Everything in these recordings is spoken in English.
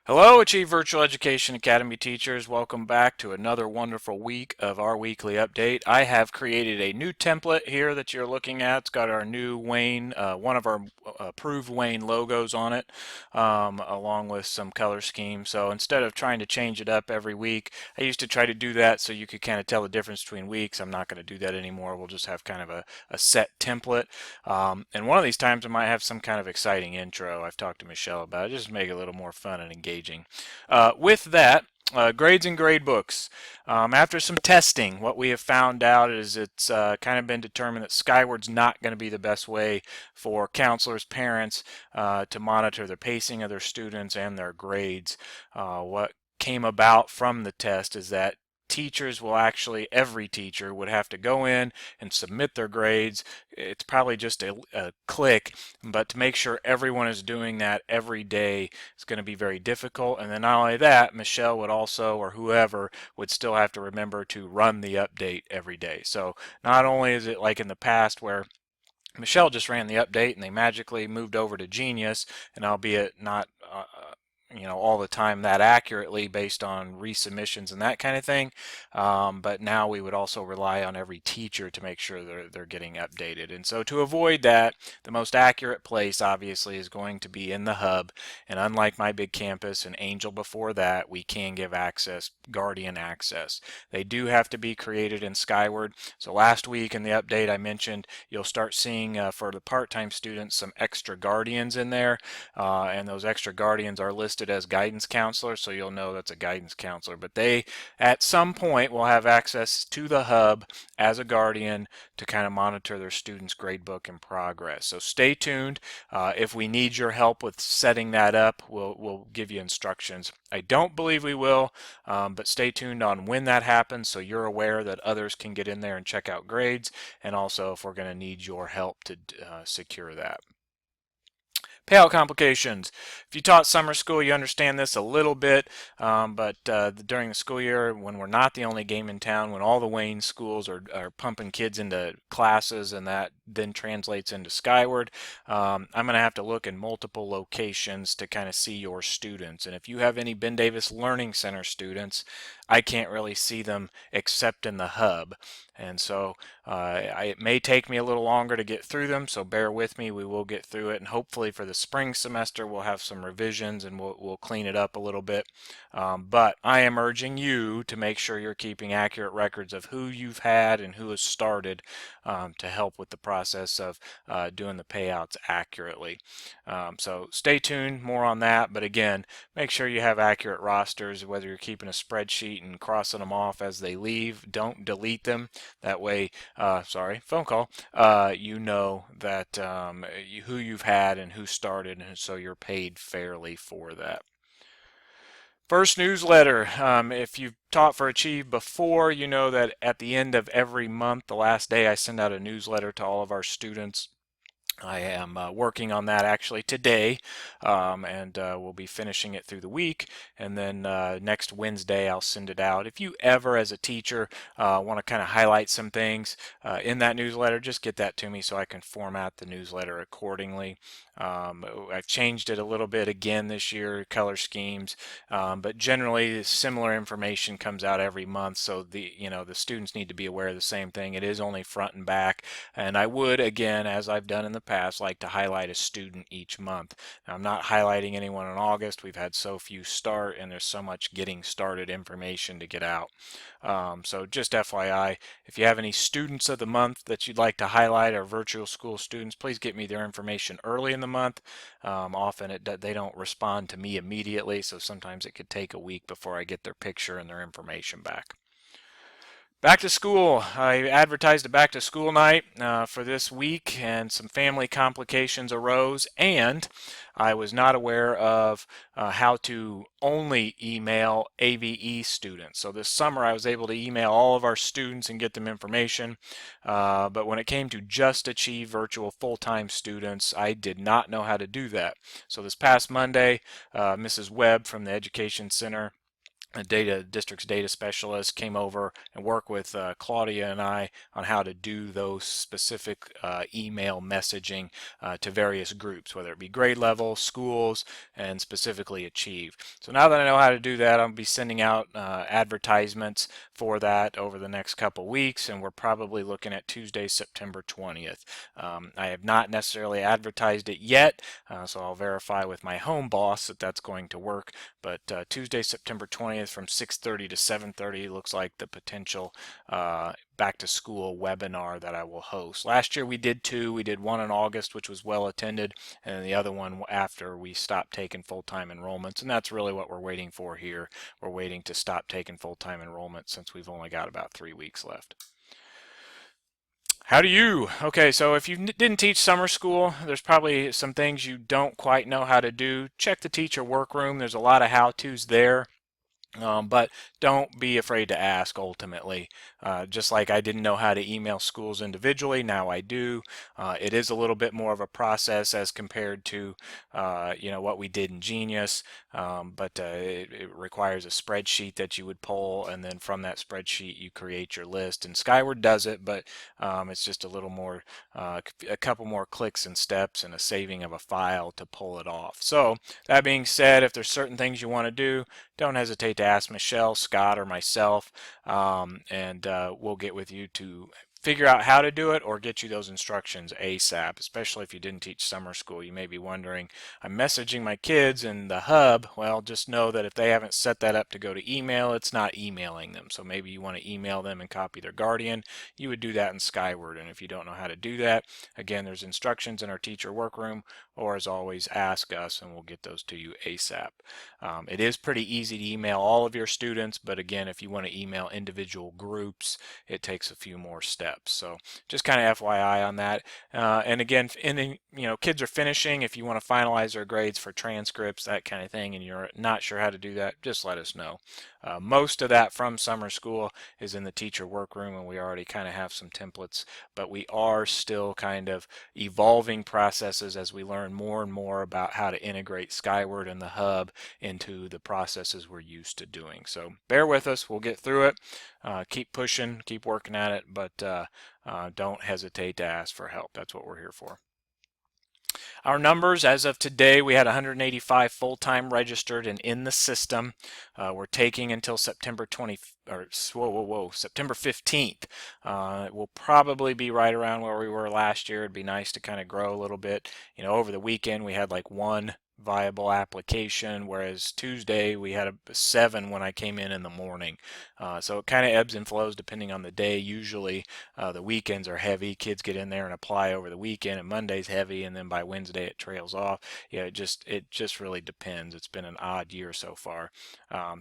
Hello, Achieve Virtual Education Academy teachers. Welcome back to another wonderful week of our weekly update. I have created a new template here that you're looking at. It's got our new Wayne, one of our approved Wayne logos on it, along with some color schemes. So instead of trying to change it up every week, I used to try to do that so you could kind of tell the difference between weeks. I'm not going to do that anymore. We'll just have kind of a set template. And one of these times I might have some kind of exciting intro. I've talked to Michelle about it, just make it a little more fun and engaging. With that, grades and grade books. After some testing, what we have found out is it's kind of been determined that Skyward's not going to be the best way for counselors, parents to monitor the pacing of their students and their grades. What came about from the test is that teachers will actually, every teacher would have to go in and submit their grades. It's probably just a click, but to make sure everyone is doing that every day is going to be very difficult. And then not only that, Michelle would also, or whoever, would still have to remember to run the update every day. So not only is it like in the past where Michelle just ran the update and they magically moved over to Genius, and albeit not all the time that accurately based on resubmissions and that kind of thing. But now we would also rely on every teacher to make sure they're getting updated. And so to avoid that, the most accurate place obviously is going to be in the hub. And unlike My Big Campus and Angel before that, we can give access, Guardian access. They do have to be created in Skyward. So last week in the update I mentioned you'll start seeing for the part-time students some extra guardians in there, and those extra guardians are listed as guidance counselors, so you'll know that's a guidance counselor. But they, at some point, will have access to the hub as a guardian to kind of monitor their students' gradebook and progress. So stay tuned. If we need your help with setting that up, we'll give you instructions. I don't believe we will, but stay tuned on when that happens so you're aware that others can get in there and check out grades, and also if we're going to need your help to secure that. Payout complications. If you taught summer school, you understand this a little bit, but during the school year, when we're not the only game in town, when all the Wayne schools are pumping kids into classes and that then translates into Skyward, I'm going to have to look in multiple locations to kind of see your students. And if you have any Ben Davis Learning Center students, I can't really see them except in the hub. And so it may take me a little longer to get through them, so bear with me. We will get through it, and hopefully for the spring semester we'll have some revisions and we'll clean it up a little bit. But I am urging you to make sure you're keeping accurate records of who you've had and who has started, to help with the process of doing the payouts accurately. So stay tuned, more on that. But again, make sure you have accurate rosters, whether you're keeping a spreadsheet and crossing them off as they leave. Don't delete them. That way, sorry, phone call, you know that who you've had and who started, and so you're paid fairly for that. First newsletter. If you've taught for Achieve before, you know that at the end of every month, the last day, I send out a newsletter to all of our students. I am working on that actually today, and we'll be finishing it through the week, and then next Wednesday I'll send it out. If you ever as a teacher want to kind of highlight some things in that newsletter, just get that to me so I can format the newsletter accordingly. I've changed it a little bit again this year, color schemes, but generally similar information comes out every month, so the students need to be aware of the same thing. It is only front and back, and I would, again, as I've done in the past, like to highlight a student each month. Now, I'm not highlighting anyone in August. We've had so few start, and there's so much getting started information to get out. So just FYI, if you have any students of the month that you'd like to highlight, or virtual school students, please get me their information early in the month. Often they don't respond to me immediately, so sometimes it could take a week before I get their picture and their information back. Back to school. I advertised a back to school night for this week, and some family complications arose, and I was not aware of how to only email AVE students. So this summer I was able to email all of our students and get them information, but when it came to just Achieve Virtual full-time students, I did not know how to do that. So this past Monday, Mrs. Webb from the Education Center a district's data specialist came over and worked with Claudia and I on how to do those specific email messaging to various groups, whether it be grade level, schools, and specifically Achieve. So now that I know how to do that, I'll be sending out advertisements for that over the next couple weeks, and we're probably looking at Tuesday, September 20th. I have not necessarily advertised it yet, so I'll verify with my home boss that that's going to work, but Tuesday, September 20th from 6:30 to 7:30 looks like the potential back to school webinar that I will host. Last year we did two. We did one in August, which was well attended, and the other one after we stopped taking full-time enrollments, and that's really what we're waiting for here. We're waiting to stop taking full-time enrollments since we've only got about 3 weeks left. How do you? Okay, so if you didn't teach summer school, there's probably some things you don't quite know how to do. Check the teacher workroom. There's a lot of how-tos there. But don't be afraid to ask ultimately. Just like I didn't know how to email schools individually, now I do. It is a little bit more of a process as compared to what we did in Genius, but it requires a spreadsheet that you would pull, and then from that spreadsheet you create your list. And Skyward does it, but it's just a little more, a couple more clicks and steps and a saving of a file to pull it off. So that being said, if there's certain things you want to do, don't hesitate to ask Michelle, Scott, or myself, and we'll get with you to figure out how to do it or get you those instructions ASAP, especially if you didn't teach summer school. You may be wondering, I'm messaging my kids in the hub. Well, just know that if they haven't set that up to go to email, it's not emailing them. So maybe you want to email them and copy their guardian. You would do that in Skyward. And if you don't know how to do that, again, there's instructions in our teacher workroom, or as always, ask us and we'll get those to you ASAP. It is pretty easy to email all of your students, but again, if you want to email individual groups, it takes a few more steps. So just kind of FYI on that. And again, kids are finishing. If you want to finalize their grades for transcripts, that kind of thing, and you're not sure how to do that, just let us know. Most of that from summer school is in the teacher workroom, and we already kind of have some templates, but we are still kind of evolving processes as we learn more and more about how to integrate Skyward and the hub into the processes we're used to doing. So bear with us, we'll get through it. Keep pushing, keep working at it, but don't hesitate to ask for help. That's what we're here for. Our numbers as of today, we had 185 full-time registered and in the system. We're taking until September 15th. It will probably be right around where we were last year. It'd be nice to kind of grow a little bit. Over the weekend we had like one viable application, whereas Tuesday we had 7 when I came in the morning. So it kind of ebbs and flows depending on the day. Usually the weekends are heavy. Kids get in there and apply over the weekend, and Monday's heavy, and then by Wednesday it trails off. Yeah, it just really depends. It's been an odd year so far.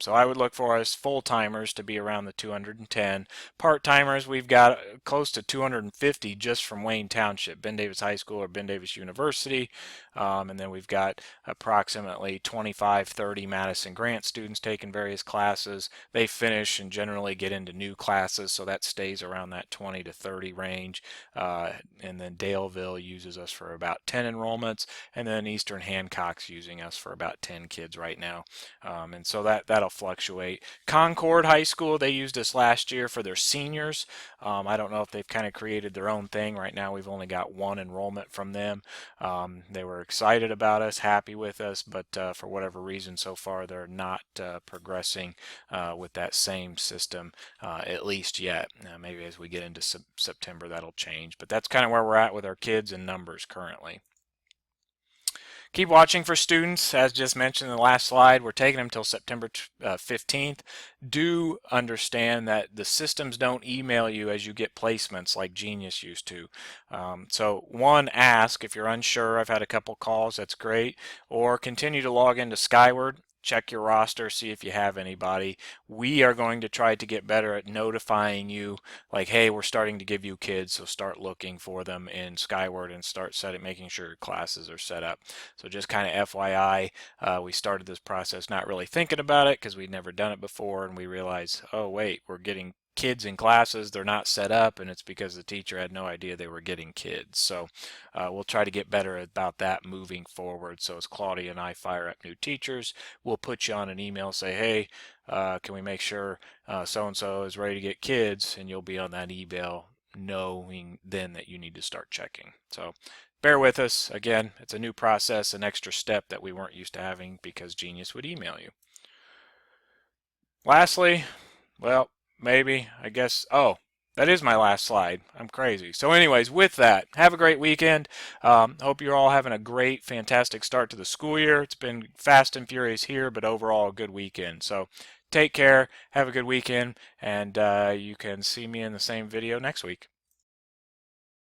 So I would look for us full-timers to be around the 210. Part-timers, we've got close to 250 just from Wayne Township, Ben Davis High School or Ben Davis University. And then we've got approximately 25-30 Madison Grant students taking various classes. They finish and generally get into new classes, so that stays around that 20 to 30 range. And then Daleville uses us for about 10 enrollments, and then Eastern Hancock's using us for about 10 kids right now. And so that'll fluctuate. Concord High School, they used us last year for their seniors. I don't know if they've kind of created their own thing. Right now we've only got 1 enrollment from them. They were excited about us, happy with us, but for whatever reason so far they're not progressing with that same system, at least yet. Maybe as we get into September that'll change, but that's kind of where we're at with our kids and numbers currently. Keep watching for students. As just mentioned in the last slide, we're taking them until September 15th. Do understand that the systems don't email you as you get placements like Genius used to. So one, ask if you're unsure. I've had a couple calls, that's great. Or continue to log into Skyward. Check your roster, see if you have anybody. We are going to try to get better at notifying you, like, hey, we're starting to give you kids, so start looking for them in Skyward and start making sure your classes are set up. So just kind of FYI, we started this process not really thinking about it because we'd never done it before, and we realized, oh wait, we're getting kids in classes, they're not set up, and it's because the teacher had no idea they were getting kids. So we'll try to get better about that moving forward. So as Claudia and I fire up new teachers, we'll put you on an email, say, hey, can we make sure so-and-so is ready to get kids, and you'll be on that email knowing then that you need to start checking. So bear with us. Again, it's a new process, an extra step that we weren't used to having because Genius would email you. Lastly, well, maybe, I guess, oh, that is my last slide. I'm crazy. So anyways, with that, have a great weekend. Hope you're all having a great, fantastic start to the school year. It's been fast and furious here, but overall a good weekend. So take care, have a good weekend, and you can see me in the same video next week.